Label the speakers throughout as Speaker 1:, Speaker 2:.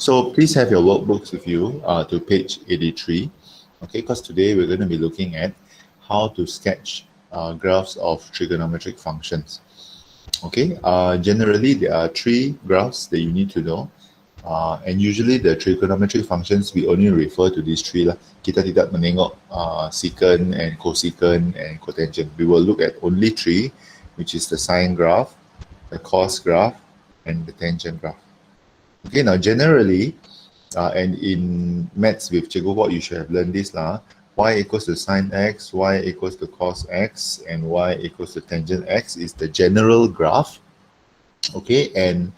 Speaker 1: So please have your workbooks with you to page 83. Okay, because today we're going to be looking at how to sketch graphs of trigonometric functions. Okay, generally there are three graphs that you need to know. And usually the trigonometric functions, we only refer to these three lah. Kita tidak menengok secant and cosecant and cotangent. We will look at only three, which is the sine graph, the cos graph, and the tangent graph. Okay, now generally, and in maths with Cikgu Wok, you should have learned this lah. Y equals to sine x, y equals to cos x, and y equals to tangent x is the general graph. Okay, and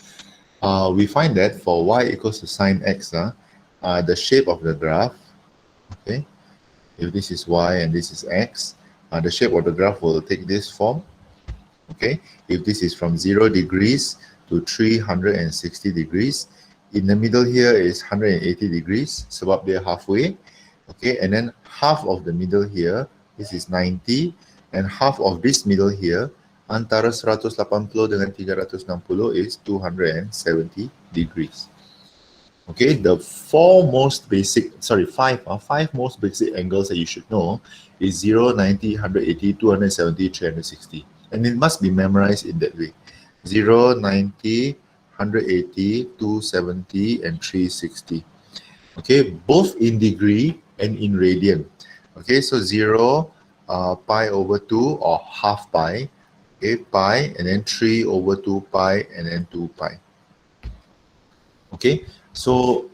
Speaker 1: we find that for y equals to sine x, the shape of the graph, okay, if this is y and this is x, the shape of the graph will take this form. Okay, if this is from 0 degrees to 360 degrees, in the middle here is 180 degrees, sebab dia halfway. Okay, and then half of the middle here, this is 90, and half of this middle here, antara 180 dengan 360 is 270 degrees. Okay, the five most basic angles that you should know is 0, 90, 180, 270, 360. And it must be memorized in that way. 0, 90, 180, 270, and 360. Okay, both in degree and in radian. Okay, so 0, pi over 2 or half pi. Okay, pi, and then 3 over 2 pi, and then 2 pi. Okay, so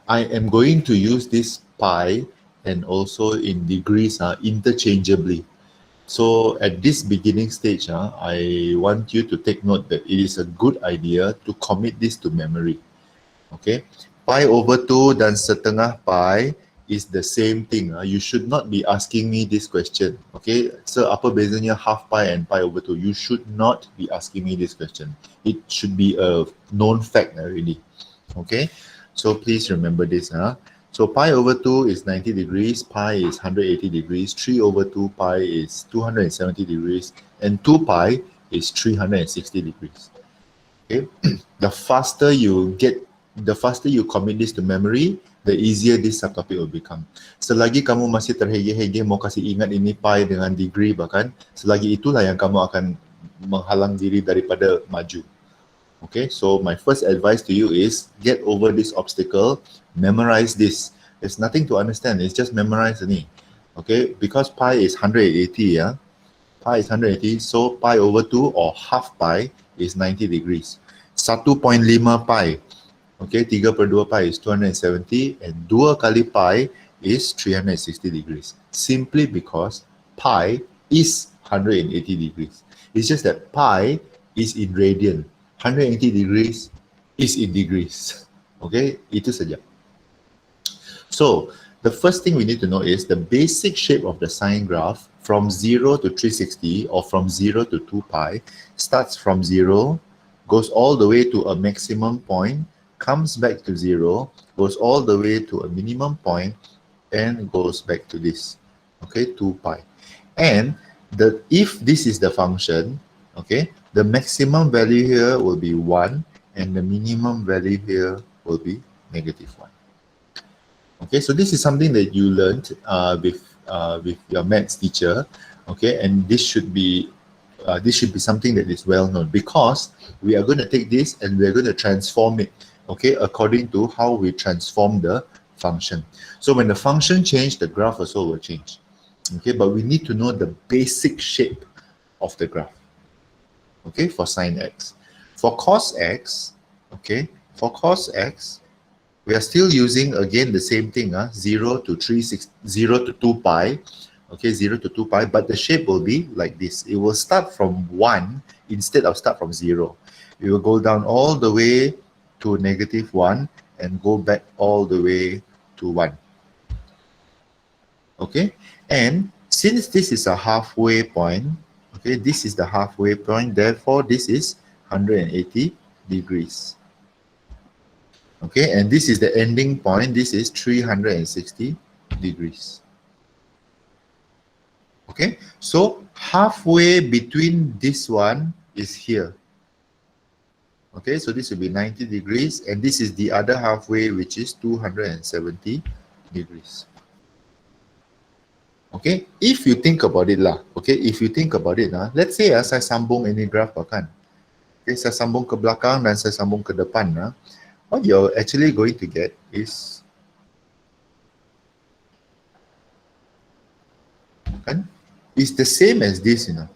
Speaker 1: I am going to use this pi and also in degrees interchangeably. So at this beginning stage, I want you to take note that it is a good idea to commit this to memory. Okay, pi over 2 dan setengah pi is the same thing. You should not be asking me this question. Okay, so apa bezanya half pi and pi over 2? You should not be asking me this question. It should be a known fact already. Okay, so please remember this. So pi over 2 is 90 degrees, pi is 180 degrees, 3 over 2 pi is 270 degrees, and 2 pi is 360 degrees. Okay, the faster you commit this to memory, the easier this subtopic will become. Selagi kamu masih terhege-hege mau kasih ingat ini pi dengan degree bahkan, selagi itulah yang kamu akan menghalang diri daripada maju. Okay, so my first advice to you is get over this obstacle, memorize this. There's nothing to understand, it's just memorize ini. Okay, because pi is 180, pi is 180, so pi over 2 or half pi is 90 degrees. 1.5 pi, okay, 3/2 pi is 270, and 2 kali pi is 360 degrees. Simply because pi is 180 degrees. It's just that pi is in radian. 180 degrees is in degrees. Okay, itu saja. So, the first thing we need to know is the basic shape of the sine graph from 0 to 360 or from 0 to 2 pi starts from 0, goes all the way to a maximum point, comes back to 0, goes all the way to a minimum point, and goes back to this. Okay, 2 pi. And if this is the function, okay, the maximum value here will be 1 and the minimum value here will be -1. Okay, so this is something that you learned with your maths teacher. Okay, and this should be something that is well known, because we are going to take this and we are going to transform it, okay, according to how we transform the function. So when the function changes, the graph also will change. Okay, but we need to know the basic shape of the graph. Okay, for sine x. For cos x, okay, for cos x, we are still using again the same thing, 0 to 2 pi, okay, 0 to 2 pi, but the shape will be like this. It will start from 1 instead of start from 0. It will go down all the way to -1 and go back all the way to 1. Okay, and since this is a halfway point, okay, this is the halfway point, therefore this is 180 degrees. Okay, and this is the ending point, this is 360 degrees. Okay, so halfway between this one is here. Okay, so this will be 90 degrees, and this is the other halfway, which is 270 degrees. Okay, if you think about it lah, okay, if you think about it lah, let's say saya sambung ini graph kan. Okay, saya sambung ke belakang dan saya sambung ke depan lah. What you're actually going to get is kan, is the same as this, you know.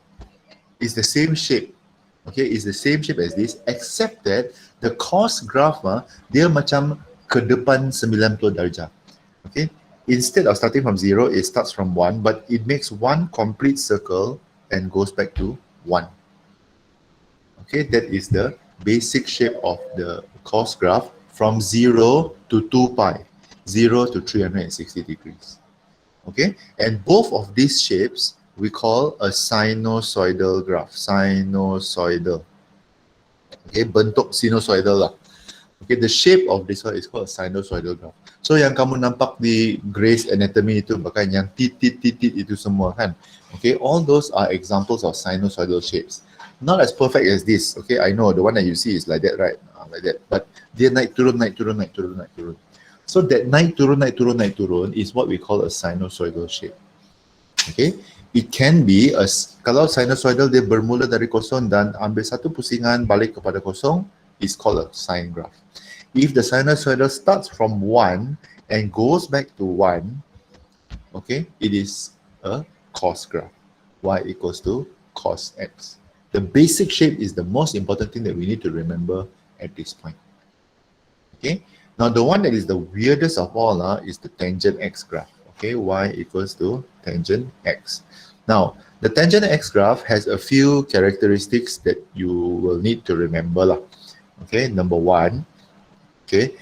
Speaker 1: It's the same shape. Okay, it's the same shape as this, except that the cos graph dia macam ke depan 90 darjah. Okay, instead of starting from 0, it starts from 1, but it makes one complete circle and goes back to 1. Okay, that is the basic shape of the cos graph from 0 to 2 pi, 0 to 360 degrees. Okay, and both of these shapes we call a sinusoidal graph. Sinusoidal. Okay, bentuk sinusoidal lah. Okay, the shape of this one is called a sinusoidal graph. So yang kamu nampak di Gray's Anatomy itu, bahkan yang titit itu semua kan. Okay, all those are examples of sinusoidal shapes. Not as perfect as this. Okay, I know the one that you see is like that, right? Like that. But dia naik turun, naik turun, naik turun, naik turun. So that naik turun, naik turun, naik turun is what we call a sinusoidal shape. Okay, it can be a, kalau sinusoidal dia bermula dari kosong dan ambil satu pusingan balik kepada kosong, is called a sine graph. If the sinusoidal starts from 1 and goes back to 1, okay, it is a cos graph. Y equals to cos x. The basic shape is the most important thing that we need to remember at this point. Okay, now the one that is the weirdest of all is the tangent x graph. Okay, y equals to tangent x. Now, the tangent x graph has a few characteristics that you will need to remember lah. Okay, number one, okay,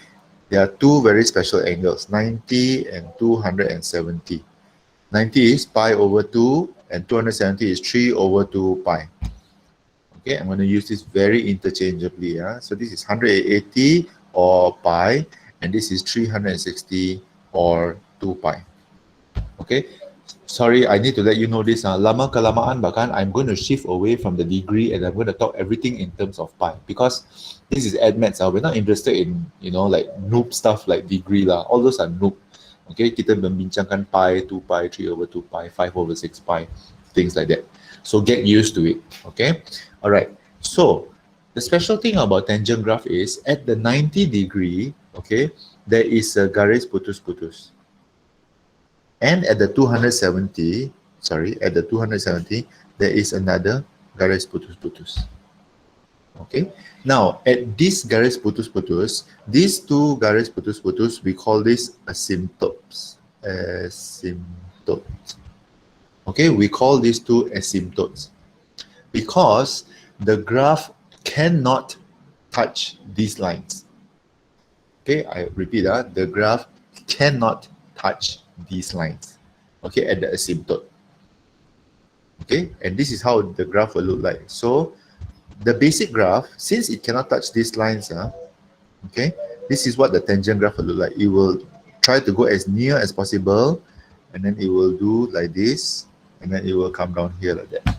Speaker 1: there are two very special angles, 90 and 270. 90 is pi over 2 and 270 is 3 over 2 pi. Okay, I'm going to use this very interchangeably. So this is 180 or pi, and this is 360 or 2 pi. Okay, sorry, I need to let you know this. Lama kelamaan bahkan I'm going to shift away from the degree and I'm going to talk everything in terms of pi, because this is admets. We're not interested in, you know, like noob stuff like degree lah. All those are noob. Okay, kita membincangkan pi, 2 pi, 3 over 2 pi, 5 over 6 pi, things like that. So get used to it. Okay, all right. So the special thing about tangent graph is at the 90 degree, okay, there is a garis putus-putus. And at the 270, there is another garis putus-putus. Okay. Now, at this garis putus-putus, these two garis putus-putus, we call this asymptotes. Asymptotes. Okay, we call these two asymptotes because the graph cannot touch these lines. Okay, I repeat, the graph cannot touch these lines, okay, at the asymptote. Okay, and this is how the graph will look like. So the basic graph, since it cannot touch these lines, okay, this is what the tangent graph will look like. It will try to go as near as possible, and then it will do like this, and then it will come down here like that.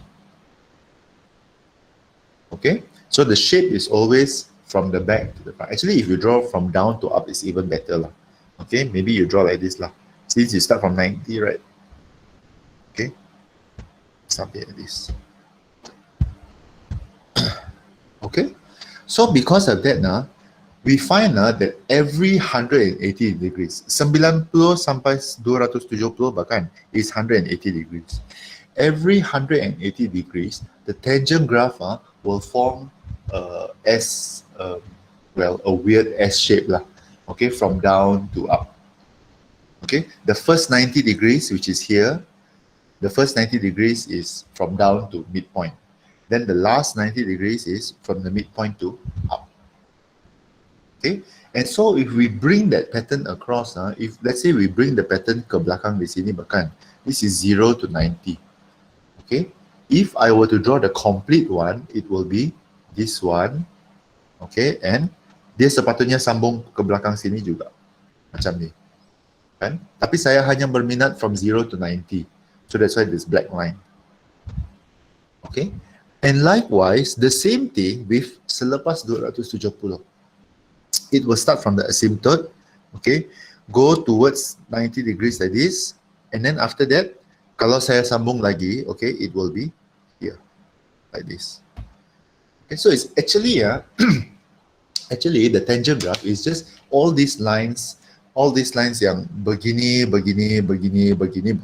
Speaker 1: Okay, so the shape is always from the back to the front. Actually, if you draw from down to up, it's even better lah. Okay, maybe you draw like this lah. Since you start from 90, right? Okay, something like this. Okay, so because of that, we find that every 180 degrees, 90 sampai 270 bahkan, is 180 degrees. Every 180 degrees, the tangent graph will form a weird S shape lah. Okay, from down to up. Okay, the first 90 degrees, which is here, the first 90 degrees is from down to midpoint. Then the last 90 degrees is from the midpoint to up. Okay, and so if we bring that pattern across, if let's say we bring the pattern ke belakang di sini bahkan, this is 0 to 90. Okay, if I were to draw the complete one, it will be this one. Okay, and dia sepatutnya sambung ke belakang sini juga, macam ni. Kan? Tapi saya hanya berminat from 0 to 90. So that's why this black line. Okay. And likewise, the same thing with selepas 270. It will start from the asymptote, okay, go towards 90 degrees like this, and then after that, kalau saya sambung lagi, okay, it will be here, like this. Okay, so it's actually, actually the tangent graph is just all these lines yang begini, begini, begini, begini.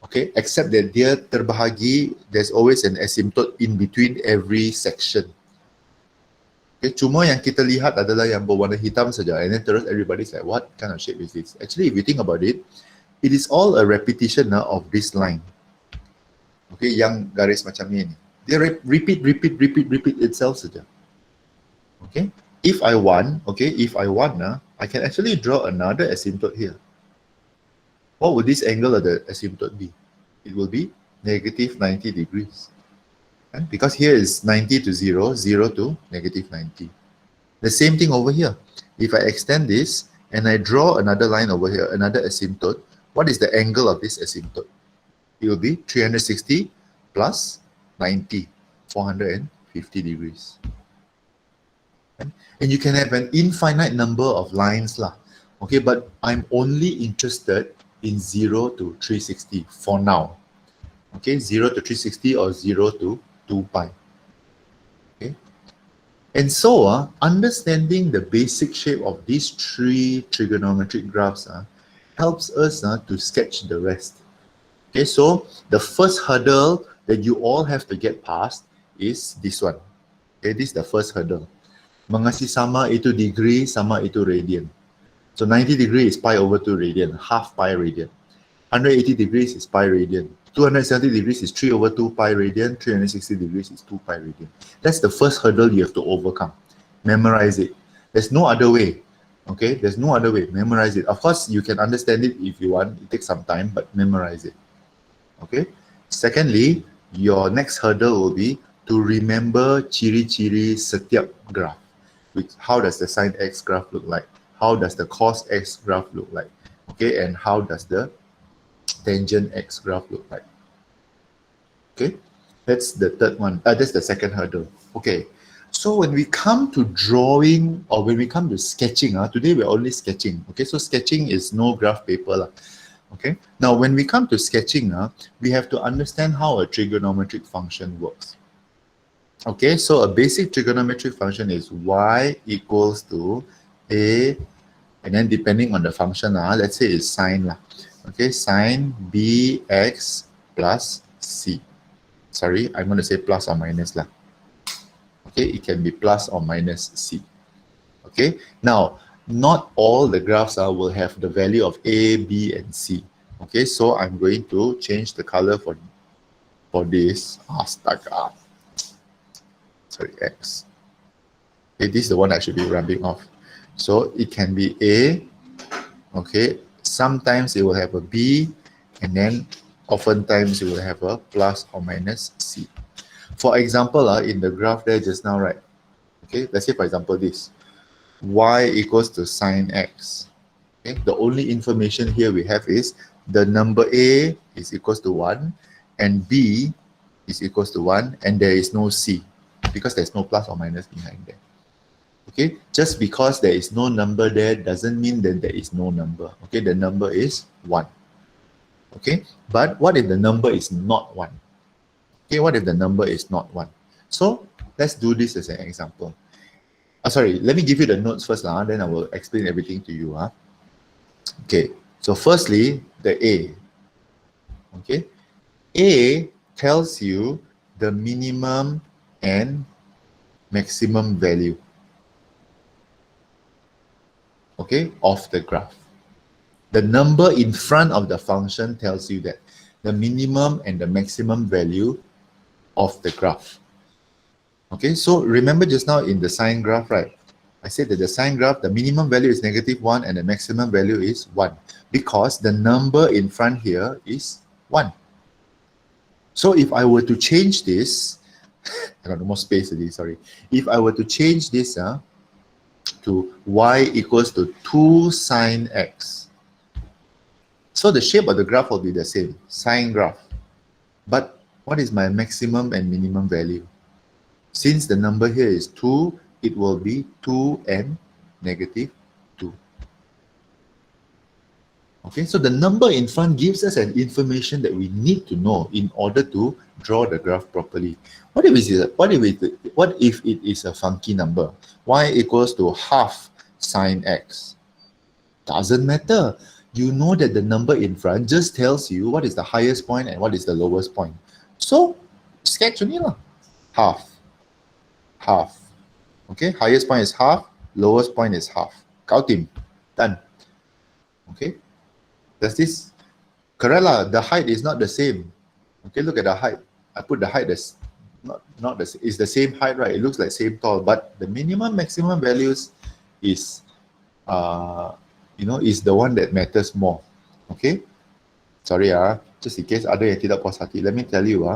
Speaker 1: Okay, except that dia terbahagi, there's always an asymptote in between every section. Okay, cuma yang kita lihat adalah yang berwarna hitam saja, and then terus everybody's like, what kind of shape is this? Actually, if you think about it, it is all a repetition of this line. Okay, yang garis macam ni. Dia repeat itself saja. Okay, if I want, I can actually draw another asymptote here. What would this angle of the asymptote be? It will be negative 90 degrees. And because here is 90 to 0, 0 to negative 90. The same thing over here. If I extend this and I draw another line over here, another asymptote, what is the angle of this asymptote? It will be 360 plus 90, 450 degrees. And you can have an infinite number of lines lah. Okay, but I'm only interested in 0 to 360 for now. Okay, 0 to 360 or 0 to 2 pi. Okay, and so understanding the basic shape of these three trigonometric graphs helps us to sketch the rest. Okay, so the first hurdle that you all have to get past is this one. Okay, this is the first hurdle. Mengasih sama itu degree, sama itu radian. So 90 degrees is pi over 2 radian, half pi radian. 180 degrees is pi radian. 270 degrees is 3 over 2 pi radian. 360 degrees is 2 pi radian. That's the first hurdle you have to overcome. Memorize it. There's no other way. Okay, there's no other way. Memorize it. Of course, you can understand it if you want. It takes some time, but memorize it. Okay. Secondly, your next hurdle will be to remember ciri-ciri setiap graph. How does the sine x graph look like? How does the cos x graph look like? Okay, and how does the tangent x graph look like? Okay, that's the third one. That's the second hurdle. Okay, so when we come to drawing or when we come to sketching, today we're only sketching. Okay, so sketching is no graph paper. Okay, now when we come to sketching, we have to understand how a trigonometric function works. Okay, so a basic trigonometric function is y equals to a, and then depending on the function, let's say it's sine. Okay, sine bx plus c. Sorry, I'm going to say plus or minus. Okay, it can be plus or minus c. Okay, now not all the graphs will have the value of a, b, and c. Okay, so I'm going to change the color for this. Astaga. Sorry, x. Okay, this is the one I should be rubbing off. So it can be a, okay, sometimes it will have a b, and then oftentimes it will have a plus or minus c. For example, in the graph there just now, right? Okay, let's say for example this, y equals to sine x. Okay, the only information here we have is the number a is equals to 1, and b is equals to 1, and there is no c, because there's no plus or minus behind there. Okay, just because there is no number there doesn't mean that there is no number. Okay, the number is 1. Okay, but what if the number is not 1? Okay, what if the number is not 1? So let's do this as an example. Sorry, let me give you the notes first, then I will explain everything to you. Okay, so firstly, the A. Okay, A tells you the minimum and maximum value, okay, of the graph. The number in front of the function tells you that the minimum and the maximum value of the graph. Okay, so remember just now in the sine graph, right? I said that the sine graph, the minimum value is -1 and the maximum value is 1, because the number in front here is 1. So if I were to change this, I got no more space today, sorry. If I were to change this to y equals to 2 sine x, so the shape of the graph will be the same, sine graph. But What is my maximum and minimum value? Since the number here is 2, it will be 2 and negative 2. Okay, so the number in front gives us an information that we need to know in order to draw the graph properly. What if it is a funky number? Y equals to half sine x. Doesn't matter. You know that the number in front just tells you what is the highest point and what is the lowest point. So, sketch only lah. Half. Half. Okay, highest point is half, lowest point is half. Kautim. Done. Okay. Does this correct lah? The height is not the same. Okay, look at the height. I put the height as not the it's the same height, right? It looks like same tall, but the minimum maximum values is is the one that matters more. Okay? Sorry just in case ada yang tidak puas hati, let me tell you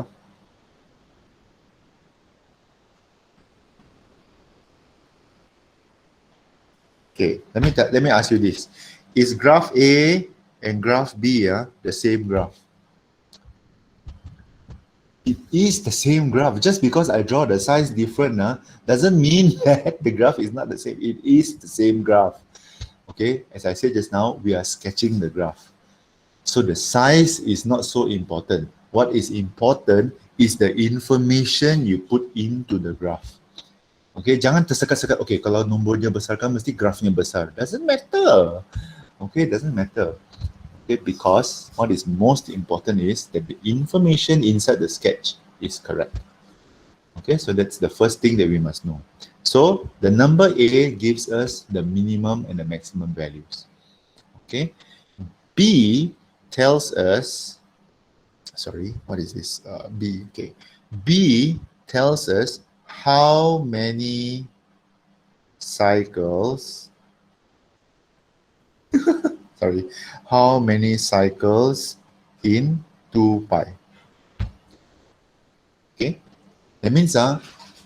Speaker 1: Okay, let me ask you this. Is graph A and graph B the same graph? It is the same graph. Just because I draw the size different doesn't mean that the graph is not the same. It is the same graph. Okay, as I said just now, we are sketching the graph. So the size is not so important. What is important is the information you put into the graph. Okay, jangan tersekat-sekat. Okay, kalau nombornya besar kan mesti grafnya besar. Doesn't matter. Okay, doesn't matter. Okay, because what is most important is that the information inside the sketch is correct. Okay, so that's the first thing that we must know. So the number A gives us the minimum and the maximum values. Okay, B tells us, sorry, what is this? B, okay. B tells us how many cycles, sorry, how many cycles in 2 pi. Okay, that means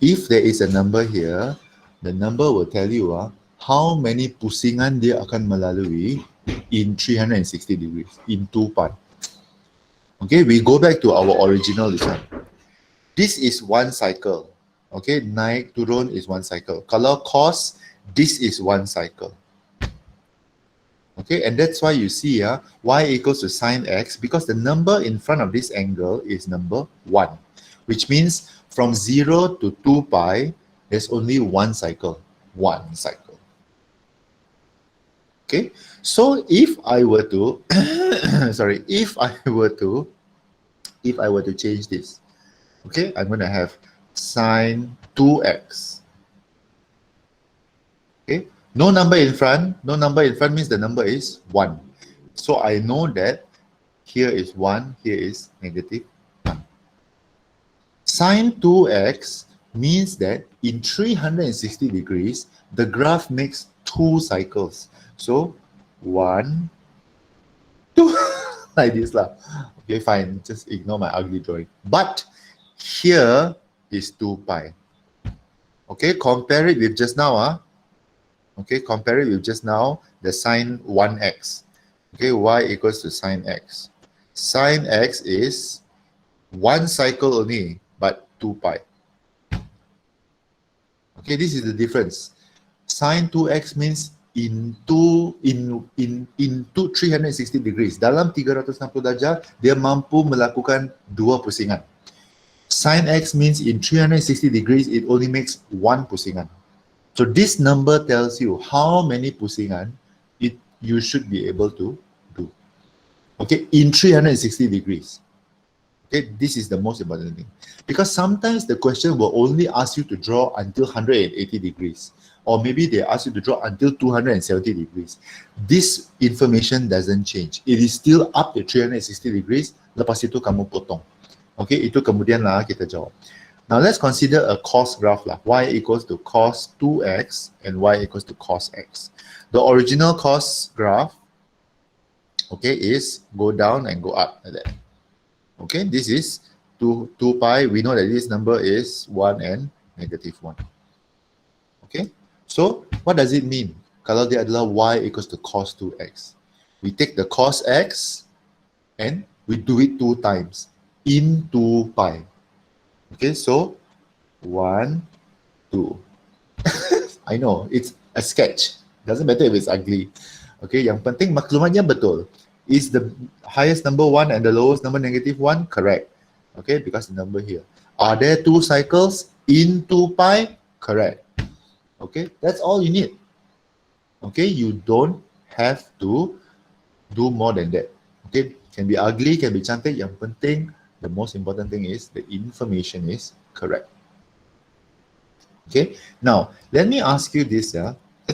Speaker 1: if there is a number here, the number will tell you how many pusingan dia akan melalui in 360 degrees, in 2 pi. Okay, we go back to our original this one. This is one cycle. Okay, naik turun is one cycle. Kalau cos, this is one cycle. Okay, and that's why you see y equals to sine x, because the number in front of this angle is number 1, which means from 0 to 2 pi, there's only one cycle. One cycle. Okay, so if I were to, sorry, if I were to change this, okay, I'm going to have sine 2x. Okay, no number in front. No number in front means the number is 1. So I know that here is 1, here is negative 1. Sine 2x means that in 360 degrees, the graph makes 2 cycles. So 1, 2, like this lah. Okay, fine. Just ignore my ugly drawing. But here is 2 pi. Okay, compare it with just now. Okay, compare it with just now, the sine 1x. Okay, y equals to sine x. Sine x is one cycle only, but 2 pi. Okay, this is the difference. Sine 2x means in 360 degrees. Dalam 360 darjah, dia mampu melakukan 2 pusingan. Sine x means in 360 degrees, it only makes 1 pusingan. So this number tells you how many pusingan you should be able to do. Okay, in 360 degrees. Okay, this is the most important thing. Because sometimes the question will only ask you to draw until 180 degrees. Or maybe they ask you to draw until 270 degrees. This information doesn't change. It is still up to 360 degrees. Lepas itu kamu potong. Okay, itu kemudian lah kita jawab. Now let's consider a cos graph lah. Y equals to cos 2x and y equals to cos x. The original cos graph, okay, is go down and go up like that. Okay, this is 2 pi. We know that this number is 1 and negative 1. Okay, so what does it mean? Kalau dia adalah y equals to cos 2x. We take the cos x and we do it 2 times. into pi. Okay, so 1, 2. I know, it's a sketch. Doesn't matter if it's ugly. Okay, yang penting maklumatnya betul. Is the highest number 1 and the lowest number -1? Correct. Okay, because the number here. Are there 2 cycles into pi? Correct. Okay, that's all you need. Okay, you don't have to do more than that. Okay, can be ugly, can be cantik. Yang penting, the most important thing is the information is correct. Okay, now let me ask you this.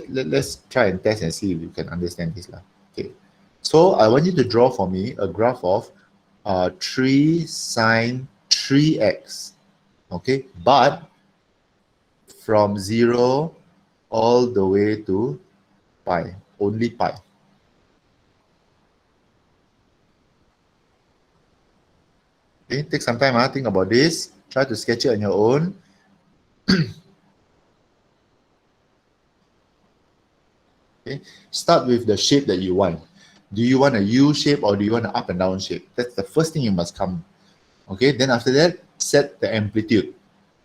Speaker 1: Let's try and test and see if you can understand this. Okay, so I want you to draw for me a graph of 3 sine 3x. Okay, but from 0 all the way to pi, only pi. Okay, take some time, think about this. Try to sketch it on your own. Okay, start with the shape that you want. Do you want a U shape or do you want an up and down shape? That's the first thing you must come. Okay, then after that, set the amplitude.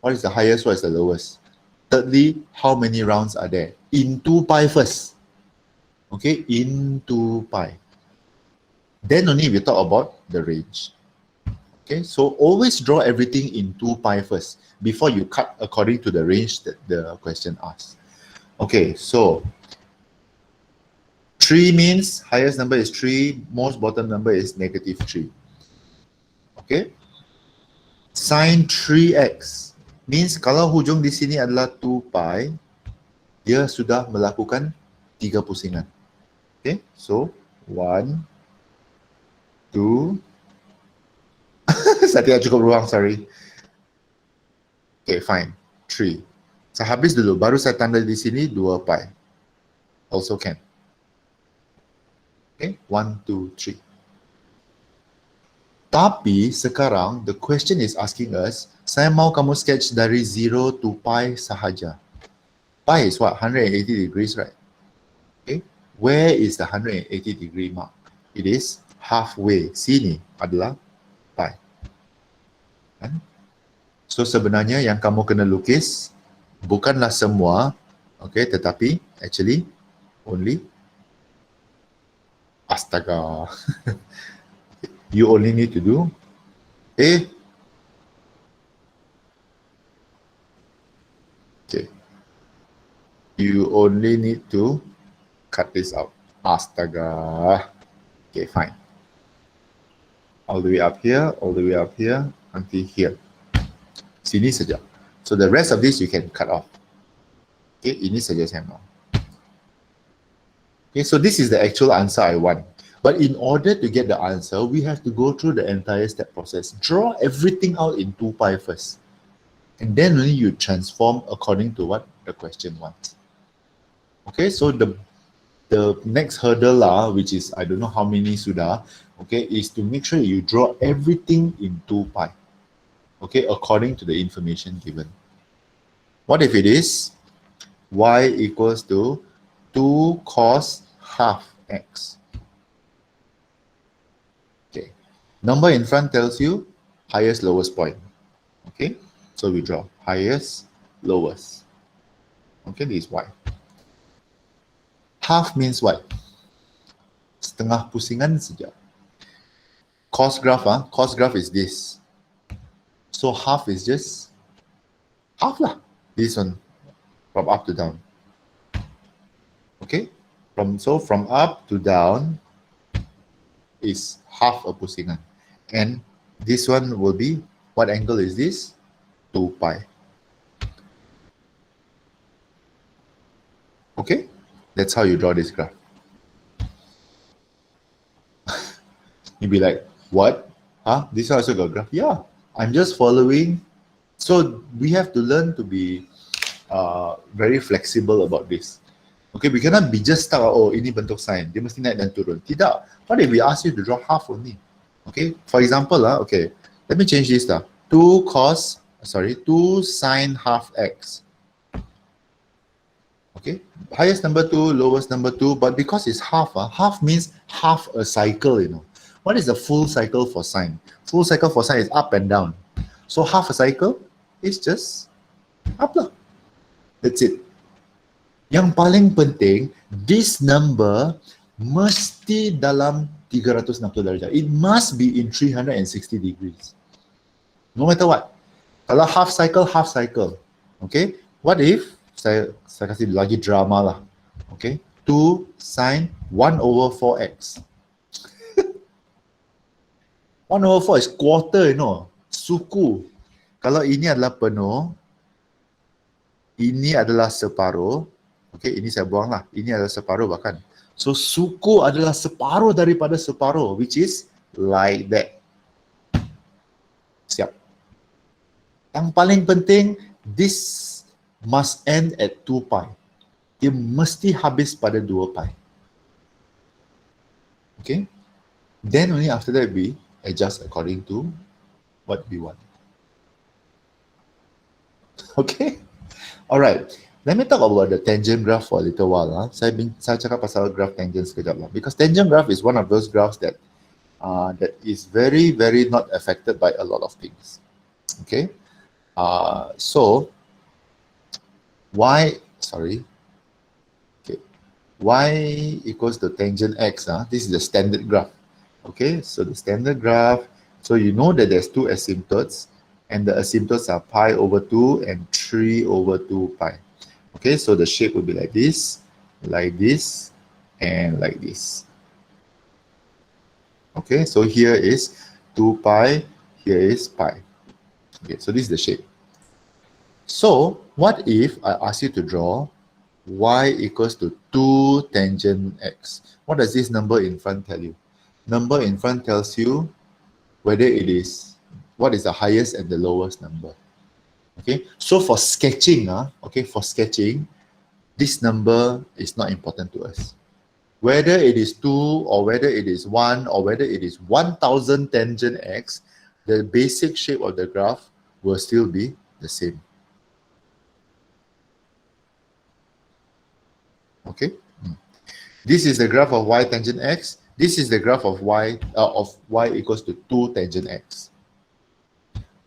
Speaker 1: What is the highest, what is the lowest? Thirdly, how many rounds are there? Into pi first. Okay, into pi. Then only we talk about the range. Okay, so always draw everything in 2 pi first before you cut according to the range that the question asks. Okay, so 3 means highest number is 3, most bottom number is -3. Okay, sine 3x means kalau hujung di sini adalah 2 pi, dia sudah melakukan 3 pusingan. Okay, so 1, 2, saya tidak cukup ruang, sorry. Okay, fine, 3. Saya habis dulu, baru saya tanda di sini 2 pi. Also can. Okay, 1, 2, 3. Tapi sekarang, the question is asking us, saya mau kamu sketch dari 0 to pi sahaja. Pi is what? 180 degrees, right? Okay, where is the 180 degree mark? It is halfway. Sini adalah pi. Kan? So sebenarnya yang kamu kena lukis bukanlah semua, okay, tetapi actually only, astaga, you only need to do okay, you only need to cut this out. Astaga. Okay, fine. All the way up here, all the way up here, until here. Sini saja. So the rest of this you can cut off. Okay, ini saja saya mau. Okay, so this is the actual answer I want. But in order to get the answer, we have to go through the entire step process. Draw everything out in 2 pi first. And then only you transform according to what the question wants. Okay, so the next hurdle, which is I don't know how many sudah, okay, is to make sure you draw everything in 2 pi. Okay, according to the information given. What if it is y equals to 2 cos half x? Okay, number in front tells you highest, lowest point. Okay, so we draw highest, lowest. Okay, this is y. Half means what? Setengah pusingan saja. Cos graph is this. So half is just half lah. This one from up to down. Okay, from up to down is half a pusingan, and this one will be, what angle is this? 2 pi. Okay, that's how you draw this graph. You'll be like, what? Huh? This one also got graph? Yeah, I'm just following. So we have to learn to be very flexible about this. Okay, we cannot be just stuck, oh, ini bentuk sine, dia mesti naik dan turun. Tidak. What if we ask you to draw half only? Okay, for example, okay, let me change this. 2 sine half x. Okay, highest number 2, lowest number 2, but because it's half, half means half a cycle, you know. What is the full cycle for sine? Full cycle for sine is up and down. So half a cycle is just up lah. That's it. Yang paling penting, this number mesti dalam 360 darjah. It must be in 360 degrees. No matter what. Kalau half cycle, half cycle. Okay? What if, saya kasih lagi drama lah. Okay? 2 sine 1 over 4x. 1 over 4 is quarter, you know. Suku. Kalau ini adalah penuh, ini adalah separuh. Okay, ini saya buang lah. Ini adalah separuh bahkan. So, suku adalah separuh daripada separuh, which is like that. Siap. Yang paling penting, this must end at 2 pi. Dia mesti habis pada 2 pi. Okay? Then only after that we adjust according to what we want. Okay? Alright. Let me talk about the tangent graph for a little while. Saya cakap pasal graph tangent sekejap lah. Because tangent graph is one of those graphs that that is very, very not affected by a lot of things. Okay? So, y equals to tangent x. This is the standard graph. Okay, so the standard graph, so you know that there's two asymptotes, and the asymptotes are pi over 2 and 3 over 2 pi. Okay, so the shape will be like this, and like this. Okay, so here is 2 pi, here is pi. Okay, so this is the shape. So, what if I ask you to draw y equals to 2 tangent x? What does this number in front tell you? Number in front tells you whether it is, what is the highest and the lowest number. Okay, so for sketching, this number is not important to us. Whether it is 2 or whether it is 1 or whether it is 1000 tangent x, the basic shape of the graph will still be the same. Okay, this is the graph of y tangent x. This is the graph of y equals to 2 tangent x.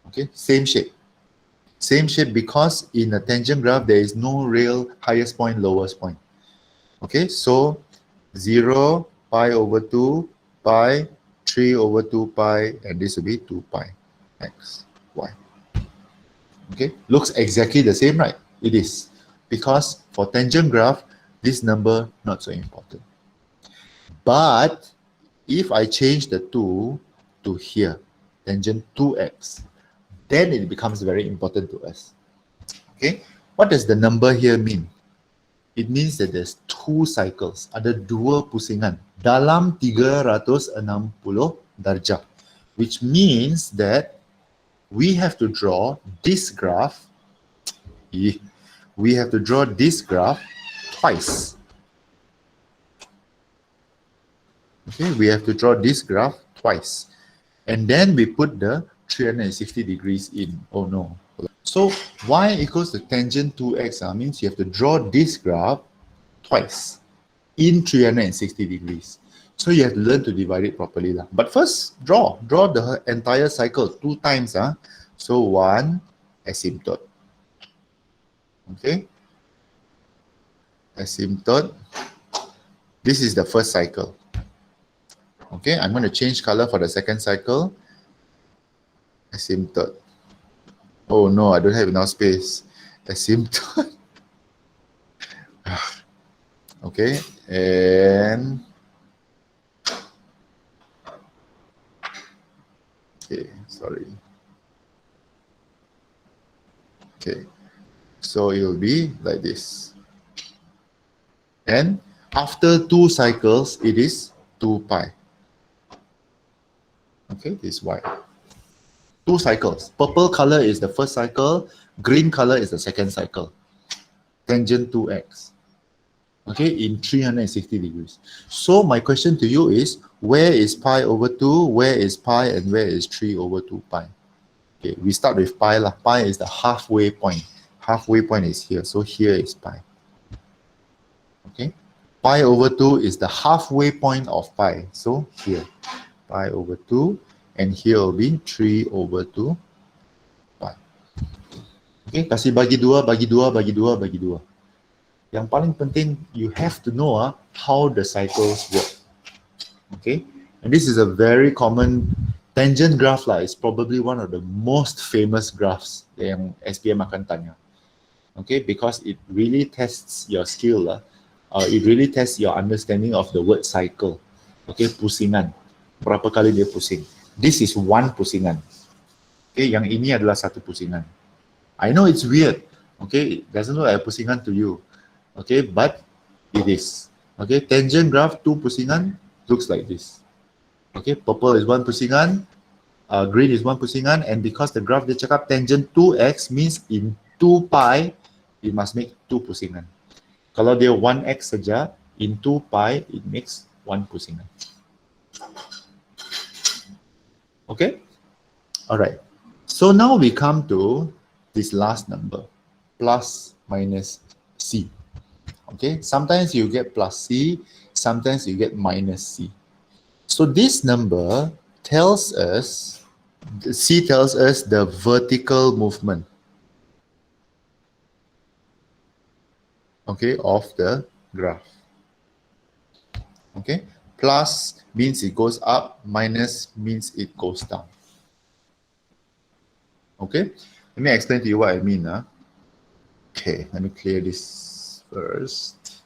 Speaker 1: Okay, same shape. Same shape because in a tangent graph, there is no real highest point, lowest point. Okay, so 0, pi over 2, pi, 3 over 2 pi, and this will be 2 pi x, y. Okay, looks exactly the same, right? It is. Because for tangent graph, this number not so important. But if I change the 2 to here, tangent 2x, then it becomes very important to us. Okay, what does the number here mean? It means that there's 2 cycles, ada 2 pusingan dalam 360 darjah, which means that we have to draw this graph. We have to draw this graph twice. Okay, we have to draw this graph twice. And then we put the 360 degrees in. Oh no. So y equals to tangent 2x means you have to draw this graph twice in 360 degrees. So you have to learn to divide it properly. But first, draw the entire cycle 2 times. So 1 asymptote. Okay. Asymptote. This is the first cycle. Okay, I'm going to change color for the second cycle. Asymptote. Oh no, I don't have enough space. Asymptote. Okay, and okay, sorry. Okay, so it will be like this. And after 2 cycles, it is 2 pi. Okay, this is y. 2 cycles. Purple color is the first cycle, green color is the second cycle. Tangent 2x. Okay, in 360 degrees. So my question to you is, where is pi over 2, where is pi, and where is 3 over 2 pi? Okay, we start with pi lah. Pi is the halfway point. Halfway point is here, so here is pi. Okay, pi over 2 is the halfway point of pi, so here. pi over 2, and here will be 3 over 2 pi. Okay, kasih bagi dua, bagi dua, bagi dua, bagi dua. Yang paling penting, you have to know how the cycles work. Okay, and this is a very common tangent graph lah. It's probably one of the most famous graphs yang SPM akan tanya. Okay, because it really tests your skill lah. It really tests your understanding of the word cycle. Okay, pusingan. Berapa kali dia pusing? This is one pusingan. Okay, yang ini adalah satu pusingan. I know it's weird. Okay, it doesn't look like a pusingan to you. Okay, but it is. Okay, tangent graph 2 pusingan looks like this. Okay, purple is 1 pusingan, green is 1 pusingan, and because the graph dia cakap tangent 2x means in 2 pi, it must make 2 pusingan. Kalau dia 1x saja, in 2 pi, it makes 1 pusingan. Okay? Alright. So now we come to this last number, plus minus c. Okay? Sometimes you get plus c, sometimes you get minus c. So this number tells us, c tells us the vertical movement. Okay, of the graph. Okay, plus means it goes up, minus means it goes down. Okay, let me explain to you what I mean. Okay, let me clear this first.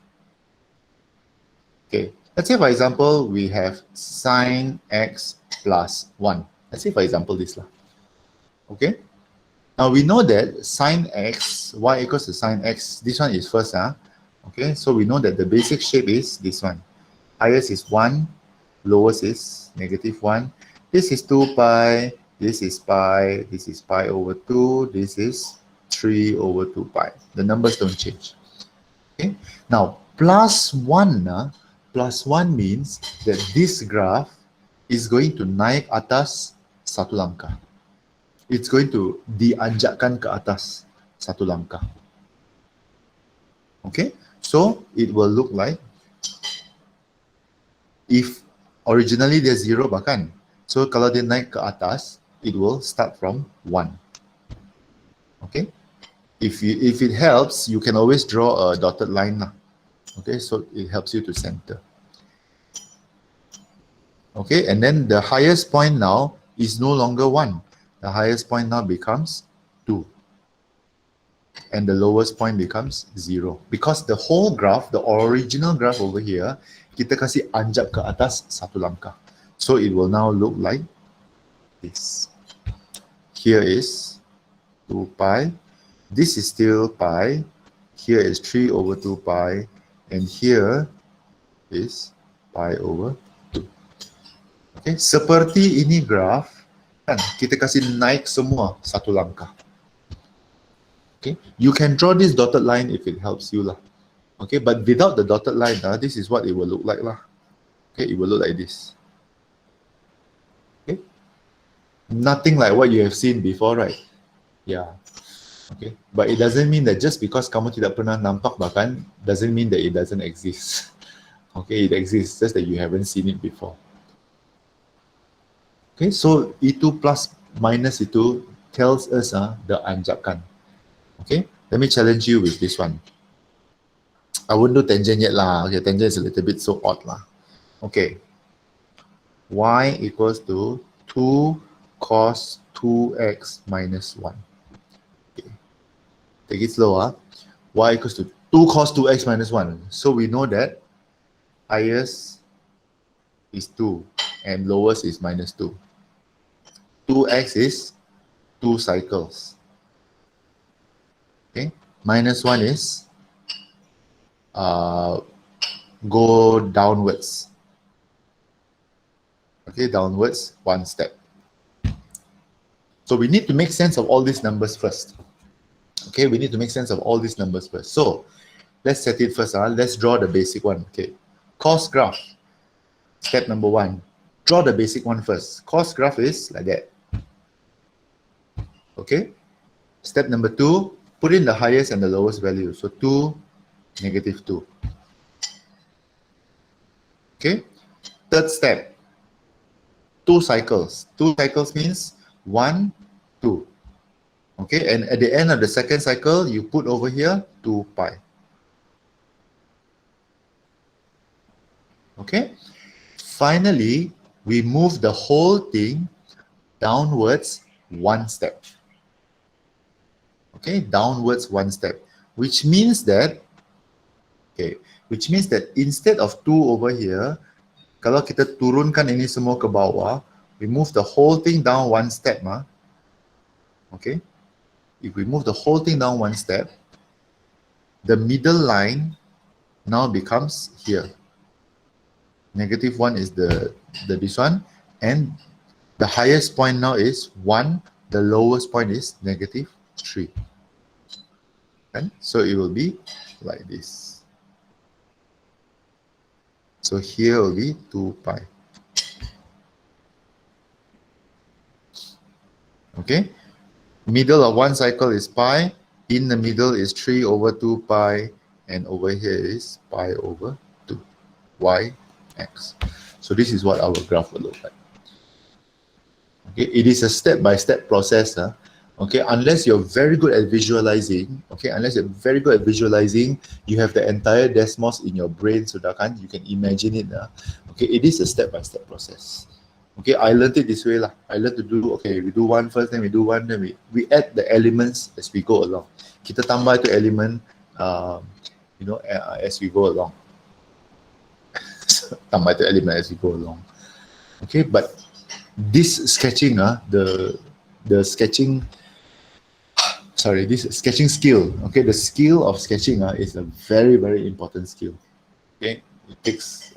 Speaker 1: Okay, let's say for example, we have sine x plus 1. Let's say for example this lah. Okay, now we know that sine x, y equals to sine x, this one is first. Okay, so we know that the basic shape is this one. Highest is 1, lowest is -1. This is 2 pi, this is pi, this is pi over 2, this is 3 over 2 pi. The numbers don't change. Okay, now plus 1, plus 1 means that this graph is going to naik atas satu langkah. It's going to dianjakkan ke atas satu langkah. Okay, so it will look like, if originally there's 0 bahkan, so kalau dia naik ke atas, it will start from 1. Okay, if it helps, you can always draw a dotted line lah. Okay, so it helps you to center. Okay, and then the highest point now is no longer 1. The highest point now becomes 2. And the lowest point becomes 0. Because the whole graph, the original graph over here, kita kasih anjak ke atas satu langkah. So it will now look like this. Here is 2 pi. This is still pi. Here is 3 over 2 pi. And here is pi over 2. Okay, seperti ini graph, kan, kita kasih naik semua satu langkah. Okay, you can draw this dotted line if it helps you lah. Okay, but without the dotted line, this is what it will look like lah. Okay, it will look like this. Okay, nothing like what you have seen before, right? Yeah. Okay, but it doesn't mean that just because kamu tidak pernah nampak bahkan, doesn't mean that it doesn't exist. Okay, it exists, just that you haven't seen it before. Okay, so itu plus minus itu tells us the anjakan. Okay, let me challenge you with this one. I won't do tangent yet lah. Okay, tangent is a little bit so odd lah. Okay, y equals to 2 cos 2x minus 1. Okay, take it slow. Y equals to 2 cos 2x minus 1. So we know that highest is 2 and lowest is minus 2. 2x is 2 cycles. Okay, minus 1 is go downwards. Okay, downwards 1 step. So we need to make sense of all these numbers first. Okay, we need to make sense of all these numbers first. So let's set it first. Let's draw the basic one. Okay, cos graph. Step number 1. Draw the basic one first. Cos graph is like that. Okay. Step number 2, put in the highest and the lowest value. So 2, -2. Okay. Third step. 2 cycles. 2 cycles means 1, 2. Okay, and at the end of the second cycle, you put over here 2 pi. Okay, finally, we move the whole thing downwards 1 step. Okay, downwards 1 step, which means that, instead of 2 over here, kalau kita turunkan ini semua ke bawah, we move the whole thing down 1 step. Okay, if we move the whole thing down 1 step, the middle line now becomes here. -1 is the this one, and the highest point now is 1, the lowest point is -3. And so it will be like this. So here will be 2 pi. Okay, middle of one cycle is pi, in the middle is 3 over 2 pi, and over here is pi over 2, y, x. So this is what our graph will look like. Okay, it is a step-by-step process. Okay, unless you're very good at visualizing, you have the entire desmos in your brain, so that you can imagine it. Okay, it is a step-by-step process. Okay, I learned it this way. I learned to do, okay, we do one first, then we do one, then we add the elements as we go along. Kita tambah itu element, as we go along. Tambah itu element as we go along. Okay, but this sketching, this sketching skill, okay, the skill of sketching is a very, very important skill. Okay, it takes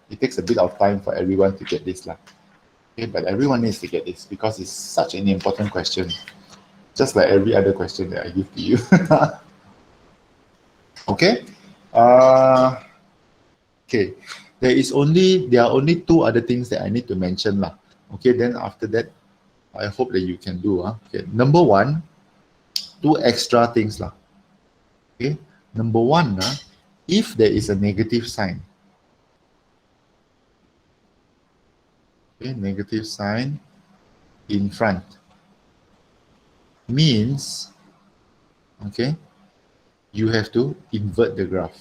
Speaker 1: it takes a bit of time for everyone to get this. Okay, but everyone needs to get this because it's such an important question. Just like every other question that I give to you. Okay. Okay. There are only 2 other things that I need to mention. Okay, then after that, I hope that you can do. Okay. Number 1, 2 extra things. Okay. Number 1, if there is a negative sign. Okay, negative sign in front means, okay, you have to invert the graph.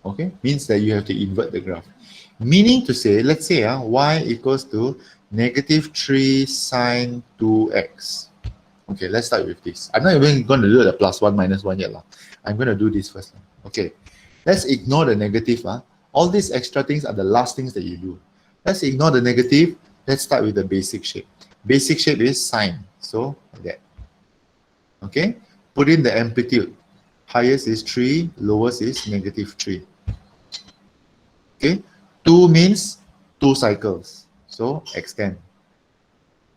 Speaker 1: Okay, means that you have to invert the graph. Meaning to say, let's say y equals to -3 sine 2x. Okay, let's start with this. I'm not even going to do the +1 -1 yet. I'm going to do this first. Okay, let's ignore the negative. All these extra things are the last things that you do. Let's ignore the negative. Let's start with the basic shape. Basic shape is sine. So, like that. Okay, put in the amplitude. Highest is 3, lowest is -3. Okay, 2 means 2 cycles. So, extend.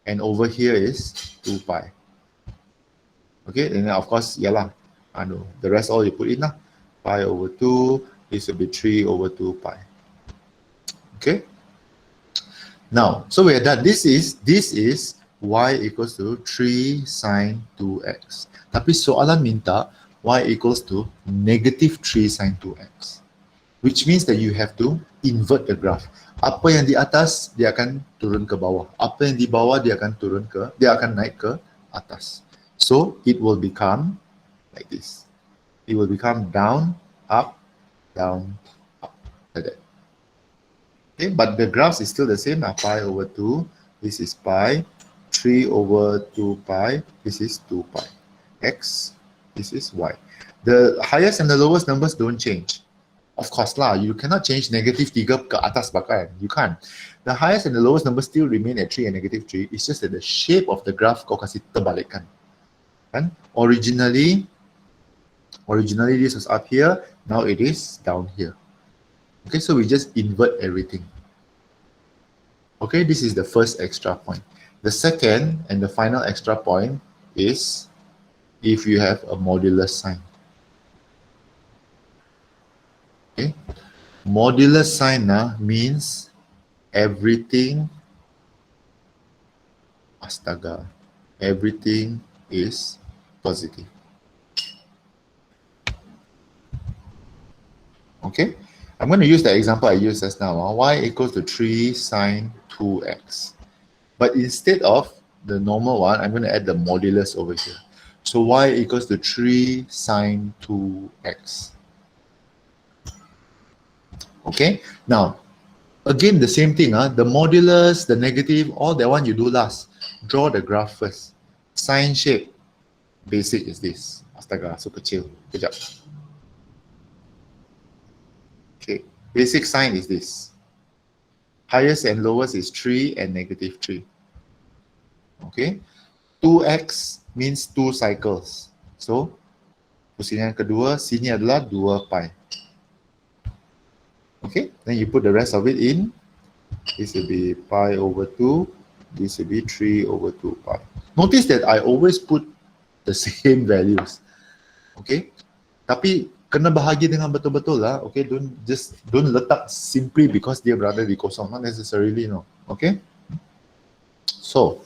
Speaker 1: And over here is 2 pi. Okay, and then of course, the rest all you put in. Pi over 2, this will be 3 over 2 pi. Okay. Now, so we are done. This is y equals to 3 sine 2x. Tapi soalan minta y equals to -3 sine 2x. Which means that you have to invert the graph. Apa yang di atas, dia akan turun ke bawah. Apa yang di bawah, dia akan naik ke atas. So, it will become like this. It will become down, up, like that. Okay, but the graphs is still the same. Pi over 2, this is pi. 3 over 2 pi, this is 2 pi. X, this is y. The highest and the lowest numbers don't change. Of course you cannot change -3 ke atas bahkan. You can't. The highest and the lowest numbers still remain at 3 and -3. It's just that the shape of the graph kau kasih terbalikkan. Kan? Originally this was up here, now it is down here. Okay, so we just invert everything. Okay, this is the first extra point. The second and the final extra point is if you have a modulus sign. Okay, modulus sign means everything, everything is positive. Okay, I'm going to use the example I used just now. Y equals to 3 sine 2x. But instead of the normal one, I'm going to add the modulus over here. So y equals to 3 sine 2x. Okay, now, again, the same thing. The modulus, the negative, all that one you do last. Draw the graph first. Sine shape, basic is this. Astaga, so kecil. Kejap. Okay, basic sine is this. Highest and lowest is 3 and negative 3. Okay, 2x means 2 cycles. So, cosine yang kedua, sini adalah 2 pi. Okay, then you put the rest of it in. This will be pi over 2. This will be 3 over 2 pi. Notice that I always put the same values. Okay, tapi kena bahagi dengan betul-betul lah. Okay, don't letak simply because dia berada di kosong. Not necessarily, no. Okay, so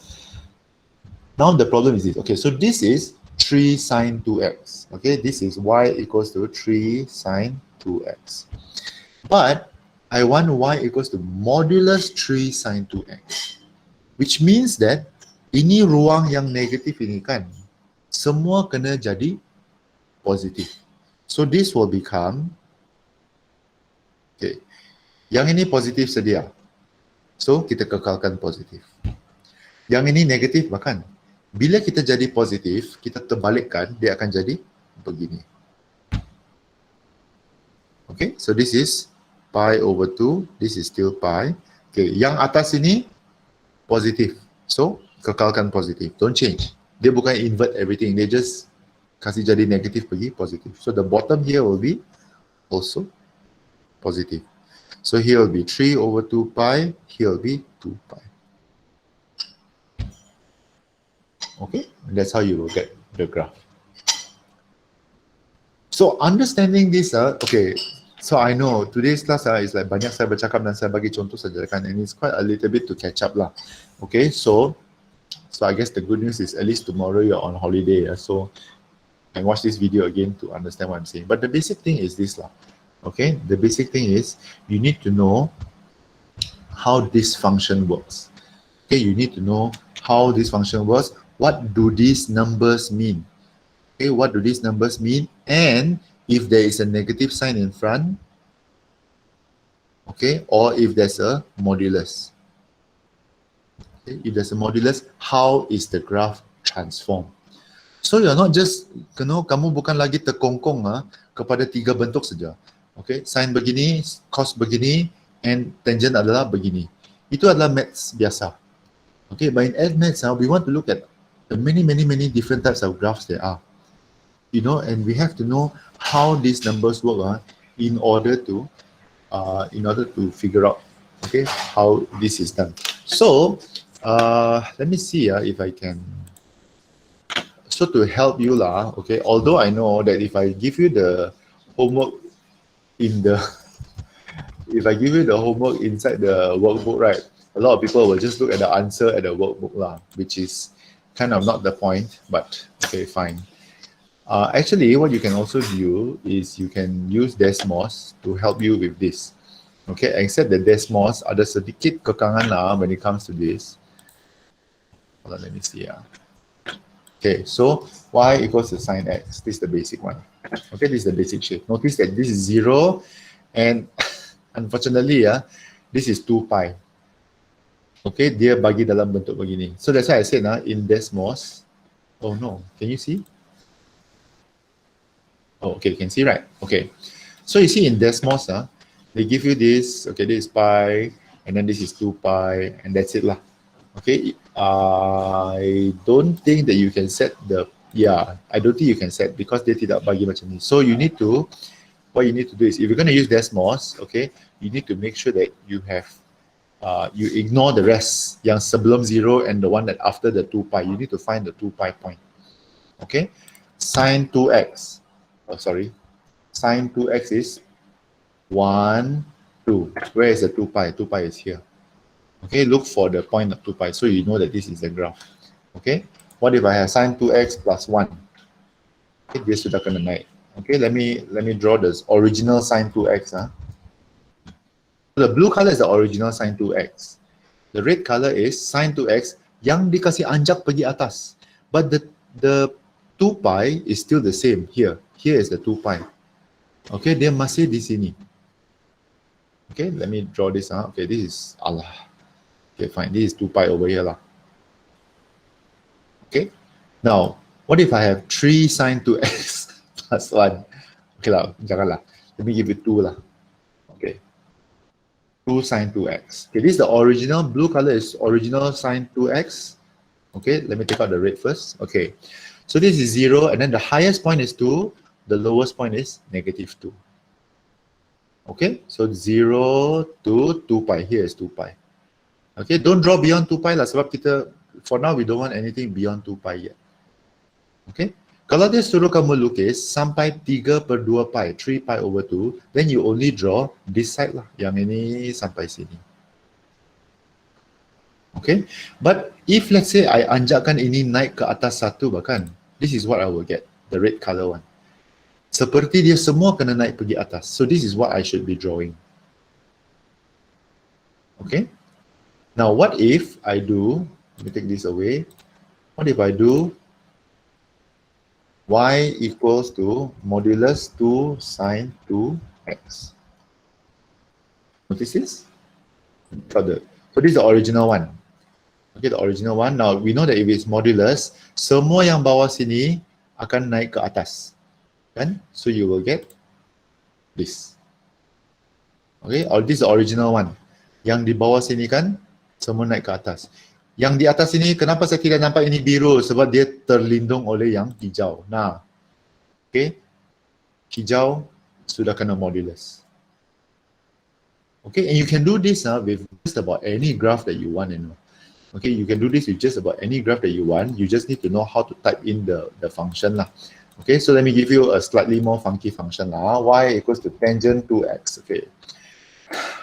Speaker 1: now the problem is this. Okay, so this is 3 sine 2x. Okay, this is y equals to 3 sine 2x. But I want y equals to modulus 3 sine 2x. Which means that ini ruang yang negatif ini kan, semua kena jadi positif. So this will become, okay, yang ini positif sedia. So kita kekalkan positif. Yang ini negatif bahkan. Bila kita jadi positif, kita terbalikkan, dia akan jadi begini. Okay, so this is pi over 2, this is still pi. Okay, yang atas ini positif. So, kekalkan positif. Don't change. Dia bukan invert everything. Dia just kasih jadi negatif pergi positif. So, the bottom here will be also positive. So, here will be 3 over 2 pi. Here will be 2 pi. Okay, and that's how you will get the graph. So, understanding this, okay, so I know today's class is like banyak saya bercakap dan saya bagi contoh saja kan, and it's quite a little bit to catch up lah. Okay, so I guess the good news is at least tomorrow you're on holiday, so and watch this video again to understand what I'm saying. But the basic thing is this lah. Okay, the basic thing is you need to know how this function works. Okay, you need to know how this function works. What do these numbers mean? Okay, what do these numbers mean? And if there is a negative sign in front, okay, or if there's a modulus. Okay, if there's a modulus, how is the graph transformed? So you're not just, kamu bukan lagi terkongkong kepada 3 bentuk saja. Okay, sine begini, cos begini, and tangent adalah begini. Itu adalah maths biasa. Okay, but in maths now, we want to look at the many different types of graphs there are. You know, and we have to know how these numbers work in order to figure out, okay, how this is done. So let me see if I can. So to help you okay, although I know that if I give you the homework in the if I give you the homework inside the workbook, right, a lot of people will just look at the answer at the workbook which is kind of not the point, but okay, fine. Actually, what you can also do is you can use Desmos to help you with this. Okay, except that Desmos ada sedikit kekangan when it comes to this. Hold on, let me see. Okay, so y equals to sine x. This is the basic one. Okay, this is the basic shape. Notice that this is 0, and unfortunately, this is 2 pi. Okay, dia bagi dalam bentuk begini. So that's why I said in Desmos. Oh no, can you see? Oh, okay, you can see, right? Okay. So you see in Desmos, they give you this, okay, this is pi, and then this is 2 pi, and that's it lah. Okay, I don't think that you can set the, I don't think you can set because dia tidak bagi macam ni. So you need to, what you need to do is, if you're going to use Desmos, okay, you need to make sure that you have, you ignore the rest, yang sebelum 0 and the one that after the 2 pi. You need to find the 2 pi point. Okay, sine 2x. Oh, sorry, sine 2x is 1, 2. Where is the 2 pi? 2 pi is here. Okay, look for the point of 2 pi so you know that this is the graph. Okay, what if I have sine 2x plus 1? Okay, dia sudah kena naik. Okay, let me draw the original sine 2x. The blue color is the original sine 2x. The red color is sine 2x yang dikasih anjak pergi atas. But the 2 pi is still the same here. Here is the 2 pi. Okay, dia masih di sini. Okay, let me draw this. Okay, this is Allah. Okay, fine. This is 2 pi over here lah. Okay. Now, what if I have 3 sine 2x plus 1? Okay lah, janganlah. Let me give you 2 lah. Okay. 2 sine 2x. Okay, this is the original. Blue color is original sine 2x. Okay, let me take out the red first. Okay. So this is 0, and then the highest point is 2. The lowest point is negative 2. Okay, so 0 to 2 pi. Here is 2 pi. Okay, don't draw beyond 2 pi lah, sebab kita, for now, we don't want anything beyond 2 pi yet. Okay, kalau dia suruh kamu lukis sampai 3/2 pi, 3 pi over 2, then you only draw this side lah, yang ini sampai sini. Okay, but if let's say I anjakkan ini naik ke atas 1 bahkan, this is what I will get, the red color one. Seperti dia semua kena naik pergi atas. So this is what I should be drawing. Okay, now what if I do, let me take this away. What if I do y equals to modulus 2 sine 2x? Notice this? So this is the original one. Okay, the original one. Now we know that if it's modulus, semua yang bawah sini akan naik ke atas. Kan? So you will get this. Okay, or this is the original one. Yang di bawah sini kan semua naik ke atas. Yang di atas ini, kenapa saya tidak nampak ini biru? Sebab dia terlindung oleh yang hijau. Nah, okay, hijau sudah kena modulus. Okay, and you can do this with just about any graph that you want. Okay, you can do this with just about any graph that you want. You just need to know how to type in the function lah. Okay, so let me give you a slightly more funky function lah. Y equals to tangent 2x. Okay,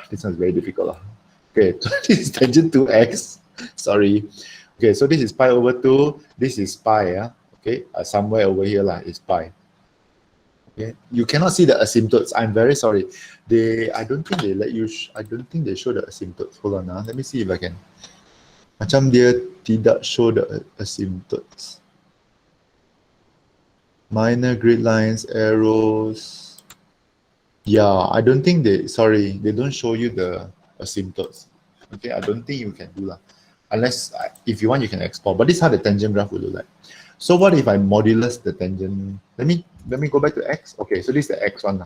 Speaker 1: this one's very difficult lah. Okay, so this is tangent 2x. Sorry. Okay, so this is pi over 2. This is pi. Okay, somewhere over here lah is pi. Okay, you cannot see the asymptotes. I'm very sorry. I don't think they let you. I don't think they show the asymptotes. Hold on. Let me see if I can. Macam dia tidak show the asymptotes. Minor grid lines, arrows. Yeah, I don't think they. Sorry, they don't show you the asymptotes. Okay, I don't think you can do that. Unless, if you want, you can export. But this is how the tangent graph will look like. So what if I modulus the tangent? Let me go back to x. Okay, so this is the x one.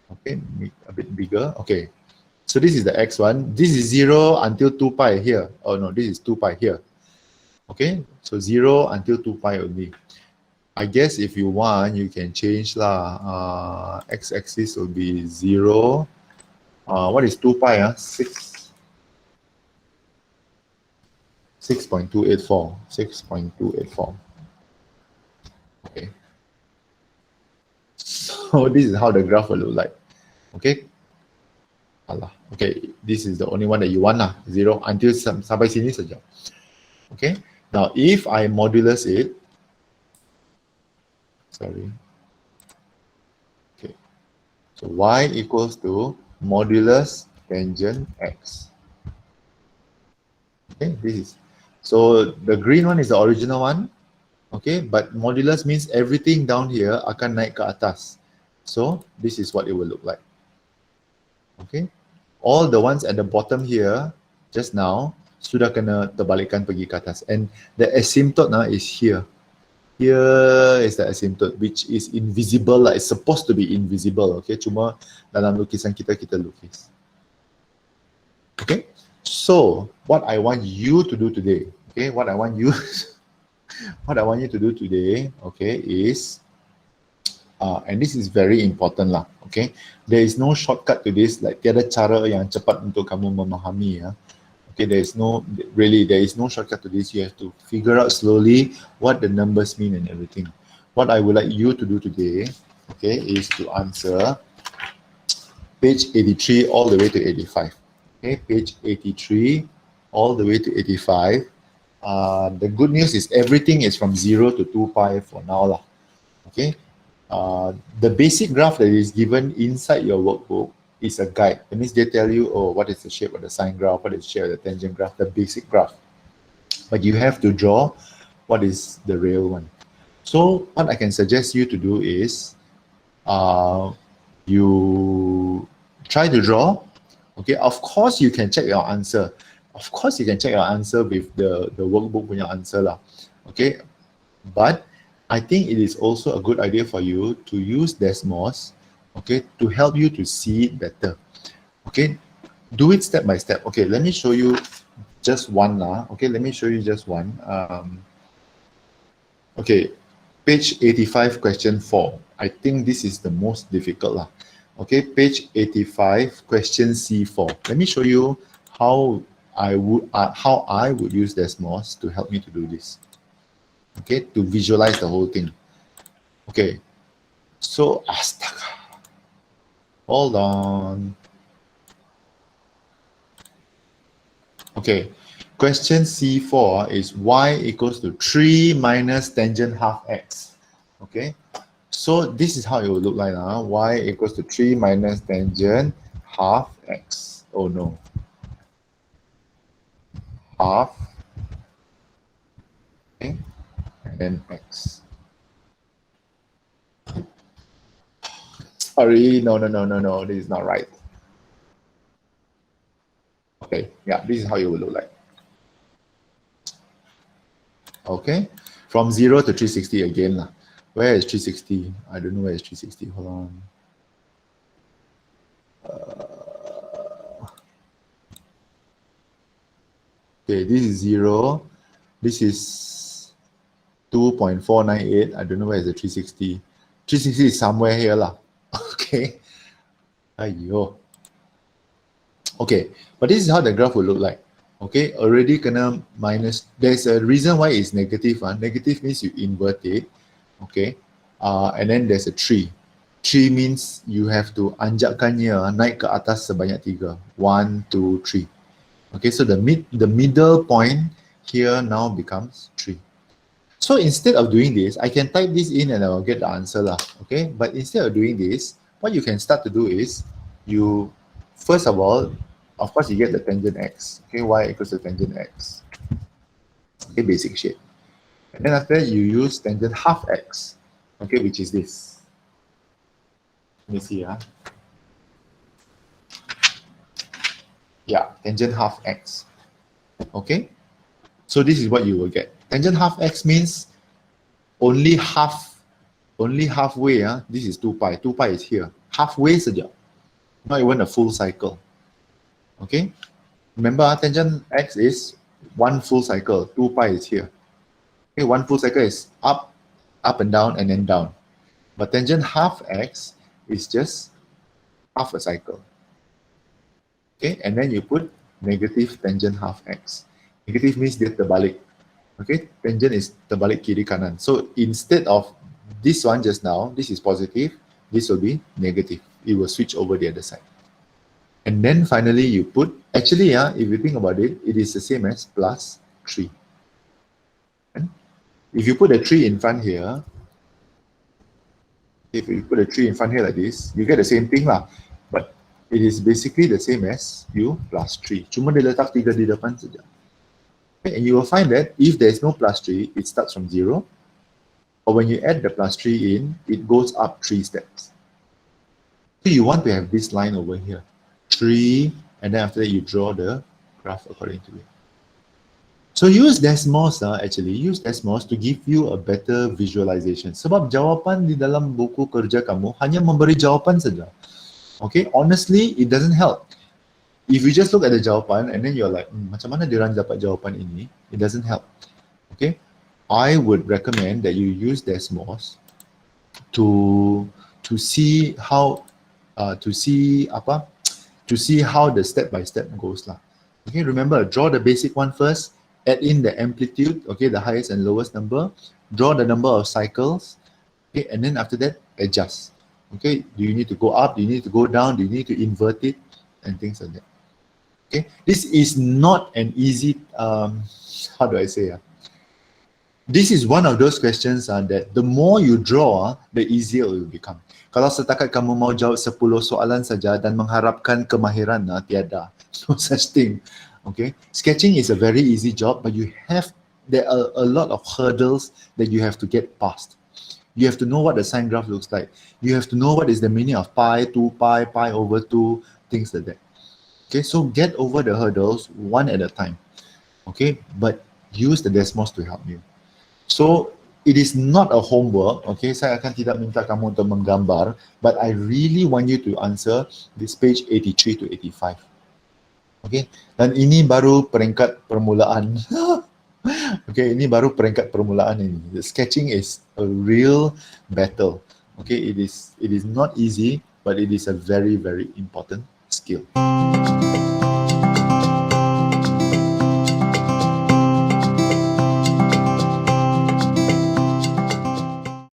Speaker 1: Okay, make a bit bigger. Okay, so this is the x one. This is 0 until 2 pi here. Oh no, this is 2 pi here. Okay, so 0 until 2 pi only. I guess if you want, you can change lah. X-axis will be 0. What is 2 pi? 6.284. 6.284. Okay. So this is how the graph will look like. Okay. Allah. Okay. This is the only one that you want lah. 0 until sampai sini saja. Okay. Now if I modulus it. Sorry. Okay. So y equals to modulus tangent x. Okay. This is. So the green one is the original one, okay, but modulus means everything down here akan naik ke atas. So this is what it will look like. Okay, all the ones at the bottom here, just now, sudah kena terbalikkan pergi ke atas. And the asymptote now is here. Here is the asymptote, which is invisible lah. It's supposed to be invisible, okay, cuma dalam lukisan kita lukis. Okay. So, what I want you to do today, okay, what I want you to do today, okay, is, and this is very important lah, okay, there is no shortcut to this, like tiada cara yang cepat untuk kamu memahami, okay, there is no shortcut to this. You have to figure out slowly what the numbers mean and everything. What I would like you to do today, okay, is to answer page 83 all the way to 85. Okay, page 83 all the way to 85. The good news is everything is from 0 to 2 pi for now lah. Okay, the basic graph that is given inside your workbook is a guide. That means they tell you, oh, what is the shape of the sine graph, what is the shape of the tangent graph, the basic graph. But you have to draw what is the real one. So what I can suggest you to do is you try to draw. Okay, of course you can check your answer. Of course you can check your answer with the workbook punya answer lah. Okay, but I think it is also a good idea for you to use Desmos, okay, to help you to see it better. Okay, do it step by step. Okay, let me show you just one lah. Okay, let me show you just one. Okay, page 85, question 4. I think this is the most difficult lah. Okay, page 85, question C4. Let me show you how I would use Desmos to help me to do this. Okay, to visualize the whole thing. Okay, so astaga. Hold on. Okay, question C4 is y equals to 3 minus tangent half x. Okay, so this is how it will look like now. Y equals to 3 minus tangent half x. Oh no. Half. Okay, and then x. Sorry, no, this is not right. Okay, yeah, this is how it will look like. Okay, from 0 to 360 again lah. Where is 360? I don't know where is 360. Hold on. Okay, this is 0. This is 2.498. I don't know where is the 360. 360 is somewhere here lah. Okay. Aiyo. Okay, but this is how the graph will look like. Okay, already kena minus. There's a reason why it's negative. Negative means you invert it. Okay, and then there's a 3. 3 means you have to anjakkannya naik ke atas sebanyak 3. 1, 2, 3. Okay, so the middle point here now becomes 3. So instead of doing this, I can type this in and I will get the answer lah. Okay, but instead of doing this, what you can start to do is you, first of all, of course you get the tangent x. Okay, y equals to tangent x. Okay, basic shape. And then after that, you use tangent half x. Okay, which is this. Let me see. Yeah, tangent half x. Okay, so this is what you will get. Tangent half x means only halfway. This is 2 pi. 2 pi is here. Halfway saja. Not even a full cycle. Okay, remember tangent x is 1 full cycle. 2 pi is here. Okay, 1 full cycle is up and down and then down. But tangent half x is just half a cycle. Okay, and then you put negative tangent half x. Negative means dia terbalik. Okay, tangent is terbalik kiri kanan. So instead of this one just now, this is positive, this will be negative. It will switch over the other side. And then finally you put, actually, if you think about it, it is the same as plus 3. And if you put a 3 in front here, if you put a 3 in front here like this, you get the same thing lah. But it is basically the same as u plus 3. Cuma dia letak 3 di depan saja. Okay, and you will find that if there is no plus 3, it starts from 0. Or when you add the plus 3 in, it goes up 3 steps. So you want to have this line over here. 3, and then after that you draw the graph according to it. So use Desmos, actually use Desmos to give you a better visualization. Sebab jawapan di dalam buku kerja kamu hanya memberi jawapan saja. Okay, honestly it doesn't help. If you just look at the jawapan and then you're like, macam mana diorang dapat jawapan ini? It doesn't help. Okay, I would recommend that you use Desmos to see how the step-by-step goes lah. Okay, remember, draw the basic one first, add in the amplitude, okay, the highest and lowest number, draw the number of cycles, okay, and then after that, adjust. Okay, do you need to go up, do you need to go down, do you need to invert it, and things like that. Okay, this is not an easy, how do I say? This is one of those questions that the more you draw, the easier it will become. Kalau setakat kamu mau jawab 10 soalan saja dan mengharapkan kemahiran, tiada. No such thing. Okay, sketching is a very easy job, but there are a lot of hurdles that you have to get past. You have to know what the sine graph looks like. You have to know what is the meaning of pi, 2 pi, pi over 2, things like that. Okay, so get over the hurdles one at a time. Okay, but use the Desmos to help you. So it is not a homework. Okay, saya akan tidak minta kamu untuk menggambar, but I really want you to answer this page 83 to 85. Okay, dan ini baru peringkat permulaan. Okay, ini baru peringkat permulaan ini. The sketching is a real battle. Okay, it is not easy, but it is a very, very important skill.